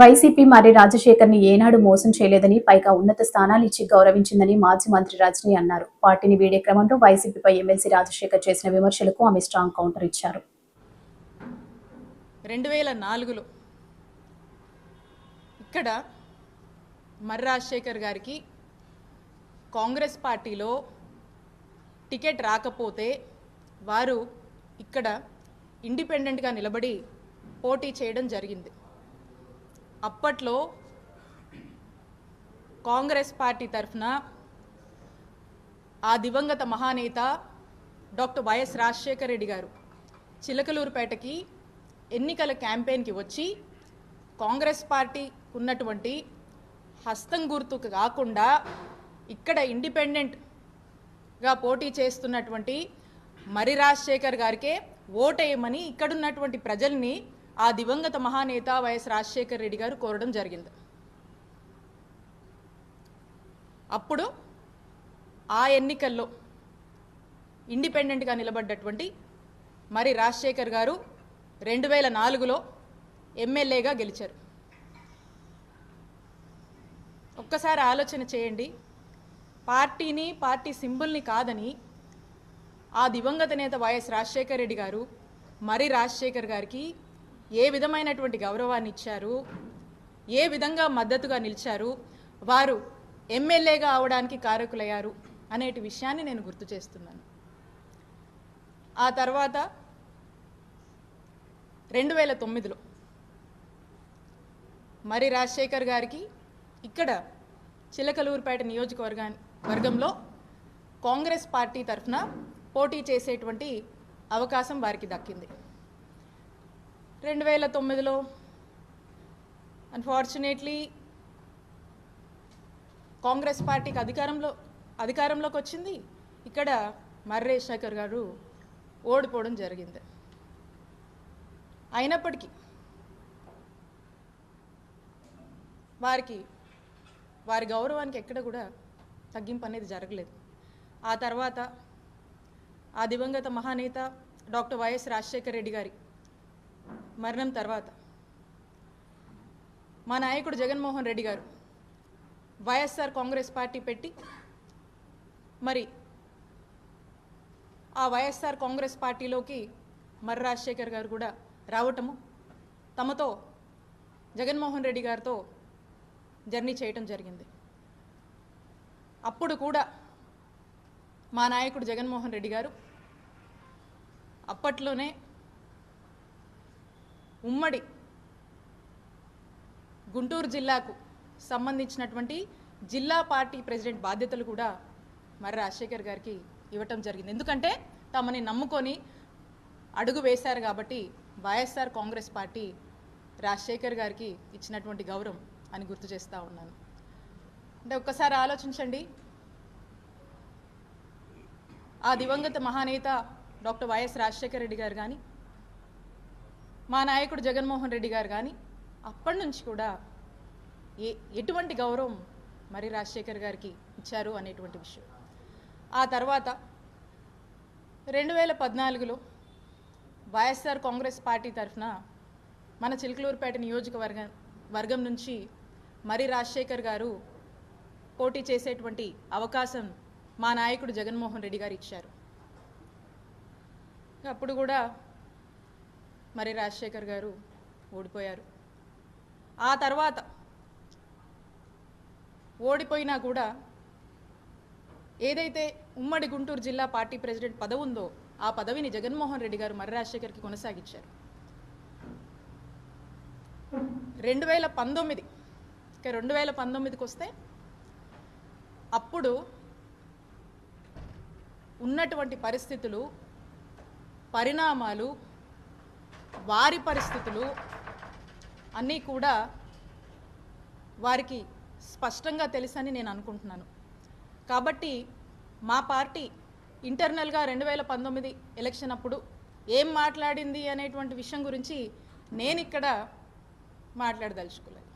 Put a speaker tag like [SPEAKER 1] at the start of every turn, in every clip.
[SPEAKER 1] YCP మరి రాజశేఖర్ ని ఏనాడు మోసం చేయలేదని, పైగా ఉన్నత స్థానాలు ఇచ్చి గౌరవించిందని మాజీ మంత్రి రజనీ అన్నారు. పార్టీని వీడే క్రమంలో వైసీపీపై ఎమ్మెల్సీ రాజశేఖర్ చేసిన విమర్శలకు ఆమె స్ట్రాంగ్ కౌంటర్ ఇచ్చారు.
[SPEAKER 2] 2004లో ఇక్కడ మర్రి రాజశేఖర్ గారికి కాంగ్రెస్ పార్టీలో టికెట్ రాకపోతే వారు ఇక్కడ ఇండిపెండెంట్గా నిలబడి పోటీ చేయడం జరిగింది. అప్పట్లో కాంగ్రెస్ పార్టీ తరఫున ఆ దివంగత మహానేత డాక్టర్ వైఎస్ రాజశేఖర్ రెడ్డి గారు చిలకలూరుపేటకి ఎన్నికల క్యాంపెయిన్కి వచ్చి కాంగ్రెస్ పార్టీ ఉన్నటువంటి హస్తం గుర్తుకు కాకుండా ఇక్కడ ఇండిపెండెంట్గా పోటీ చేస్తున్నటువంటి మర్రి రాజశేఖర్ గారికే ఓటేయమని ఇక్కడున్నటువంటి ప్రజల్ని ఆ దివంగత మహానేత వైఎస్ రాజశేఖర్ రెడ్డి గారు కోరడం జరిగింది. అప్పుడు ఆ ఎన్నికల్లో ఇండిపెండెంట్గా నిలబడ్డటువంటి మర్రి రాజశేఖర్ గారు 2004లో ఎమ్మెల్యేగా గెలిచారు. ఒక్కసారి ఆలోచన చేయండి. పార్టీని, పార్టీ సింబల్ని కాదని ఆ దివంగత నేత వైఎస్ రాజశేఖర్ రెడ్డి గారు మర్రి రాజశేఖర్ గారికి ఏ విధమైనటువంటి గౌరవాన్ని ఇచ్చారు, ఏ విధంగా మద్దతుగా నిలిచారు, వారు ఎమ్మెల్యేగా అవడానికి కారకులయ్యారు అనేటి విషయాన్ని నేను గుర్తు చేస్తున్నాను. ఆ తర్వాత 2009లో మర్రి రాజశేఖర్ గారికి ఇక్కడ చిలకలూరుపేట నియోజకవర్గంలో కాంగ్రెస్ పార్టీ తరఫున పోటీ చేసేటువంటి అవకాశం వారికి దక్కింది. 2009లో అన్ఫార్చునేట్లీ కాంగ్రెస్ పార్టీకి అధికారంలోకి వచ్చింది. ఇక్కడ మర్రి రాజశేఖర్ గారు ఓడిపోవడం జరిగింది. అయినప్పటికీ వారి గౌరవానికి ఎక్కడ కూడా తగ్గింపు అనేది జరగలేదు. ఆ తర్వాత ఆ దివంగత మహానేత డాక్టర్ వైఎస్ రాజశేఖర్ రెడ్డి గారి మరణం తర్వాత మా నాయకుడు జగన్మోహన్ రెడ్డి గారు వైఎస్ఆర్ కాంగ్రెస్ పార్టీ పెట్టి మరి ఆ వైఎస్ఆర్ కాంగ్రెస్ పార్టీలోకి మర్రి రాజశేఖర్ గారు కూడా రావటము, తమతో జగన్మోహన్ రెడ్డి గారితో జర్నీ చేయటం జరిగింది. అప్పుడు కూడా మా నాయకుడు జగన్మోహన్ రెడ్డి గారు అప్పట్లోనే ఉమ్మడి గుంటూరు జిల్లాకు సంబంధించినటువంటి జిల్లా పార్టీ ప్రెసిడెంట్ బాధ్యతలు కూడా మర్రి రాజశేఖర్ గారికి ఇవ్వటం జరిగింది. ఎందుకంటే తమని నమ్ముకొని అడుగు వేశారు కాబట్టి వైఎస్ఆర్ కాంగ్రెస్ పార్టీ రాజశేఖర్ గారికి ఇచ్చినటువంటి గౌరవం అని గుర్తు చేస్తూ ఉన్నాను. అంటే ఒక్కసారి ఆలోచించండి. ఆ దివంగత మహానేత డాక్టర్ వైఎస్ రాజశేఖర్ రెడ్డి గారు కానీ, మా నాయకుడు జగన్మోహన్ రెడ్డి గారు కానీ అప్పటి నుంచి కూడా ఎటువంటి గౌరవం మర్రి రాజశేఖర్ గారికి ఇచ్చారు అనేటువంటి విషయం. ఆ తర్వాత 2014లో వైఎస్ఆర్ కాంగ్రెస్ పార్టీ తరఫున మన చిలకలూరుపేట నియోజకవర్గం నుంచి మర్రి రాజశేఖర్ గారు పోటీ చేసేటువంటి అవకాశం మా నాయకుడు జగన్మోహన్ రెడ్డి గారు ఇచ్చారు. అప్పుడు కూడా మర్రి రాజశేఖర్ గారు ఓడిపోయారు. ఆ తర్వాత ఓడిపోయినా కూడా ఏదైతే ఉమ్మడి గుంటూరు జిల్లా పార్టీ ప్రెసిడెంట్ పదవి ఉందో ఆ పదవిని జగన్మోహన్ రెడ్డి గారు మర్రి రాజశేఖర్కి కొనసాగించారు. 2019కి వస్తే అప్పుడు ఉన్నటువంటి పరిస్థితులు, పరిణామాలు, వారి పరిస్థితులు అన్నీ కూడా వారికి స్పష్టంగా తెలుసని నేను అనుకుంటున్నాను. కాబట్టి మా పార్టీ ఇంటర్నల్గా 2019 ఎలక్షన్ అప్పుడు ఏం మాట్లాడింది అనేటువంటి విషయం గురించి నేను ఇక్కడ మాట్లాడదలుచుకోలేదు.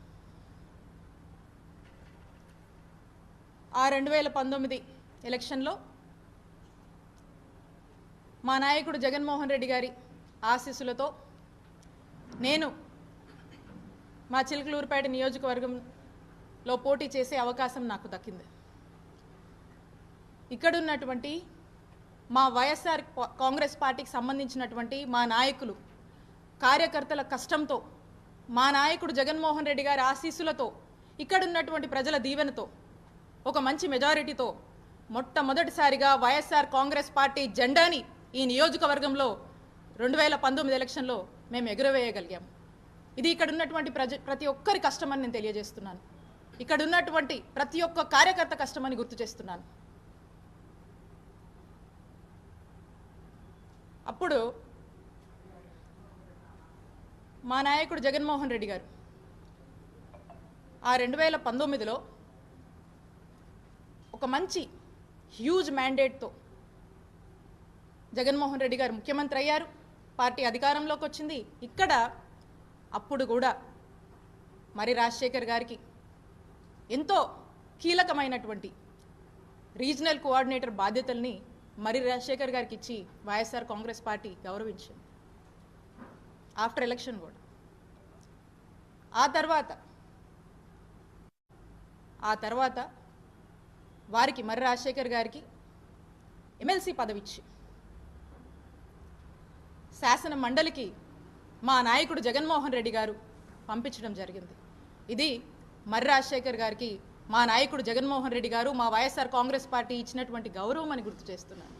[SPEAKER 2] ఆ 2019 ఎలక్షన్లో మా నాయకుడు జగన్మోహన్ రెడ్డి గారి ఆశీస్సులతో నేను మా చిలకలూరుపేట నియోజకవర్గంలో పోటీ చేసే అవకాశం నాకు దక్కింది. ఇక్కడున్నటువంటి మా వైఎస్ఆర్ కాంగ్రెస్ పార్టీకి సంబంధించినటువంటి మా నాయకులు కార్యకర్తల కష్టంతో, మా నాయకుడు జగన్మోహన్ రెడ్డి గారి ఆశీస్సులతో, ఇక్కడున్నటువంటి ప్రజల దీవెనతో, ఒక మంచి మెజారిటీతో మొట్టమొదటిసారిగా వైఎస్ఆర్ కాంగ్రెస్ పార్టీ జెండాని ఈ నియోజకవర్గంలో 2019 ఎలక్షన్లో మేము ఎగురవేయగలిగాము. ఇది ఇక్కడ ఉన్నటువంటి ప్రతి ఒక్కరి కష్టమని నేను తెలియజేస్తున్నాను. ఇక్కడ ఉన్నటువంటి ప్రతి ఒక్క కార్యకర్త కష్టమని గుర్తు చేస్తున్నాను. అప్పుడు మా నాయకుడు జగన్మోహన్ రెడ్డి గారు ఆ 2019లో ఒక మంచి హ్యూజ్ మ్యాండేట్తో జగన్మోహన్ రెడ్డి గారు ముఖ్యమంత్రి అయ్యారు. పార్టీ అధికారంలోకి వచ్చింది. ఇక్కడ అప్పుడు కూడా మరి రాజశేఖర్ గారికి ఎంతో కీలకమైనటువంటి రీజనల్ కోఆర్డినేటర్ బాధ్యతల్ని మరి రాజశేఖర్ గారికి ఇచ్చి వైఎస్ఆర్ కాంగ్రెస్ పార్టీ గౌరవించింది ఆఫ్టర్ ఎలక్షన్ కూడా. ఆ తర్వాత వారికి మరి రాజశేఖర్ గారికి ఎమ్మెల్సీ పదవి ఇచ్చి శాసన మండలికి మా నాయకుడు జగన్మోహన్ రెడ్డి గారు పంపించడం జరిగింది. ఇది మరి రాజశేఖర్ గారికి మా నాయకుడు జగన్మోహన్ రెడ్డి గారు, మా వైఎస్ఆర్ కాంగ్రెస్ పార్టీ ఇచ్చినటువంటి గౌరవం అని గుర్తు చేస్తున్నాను.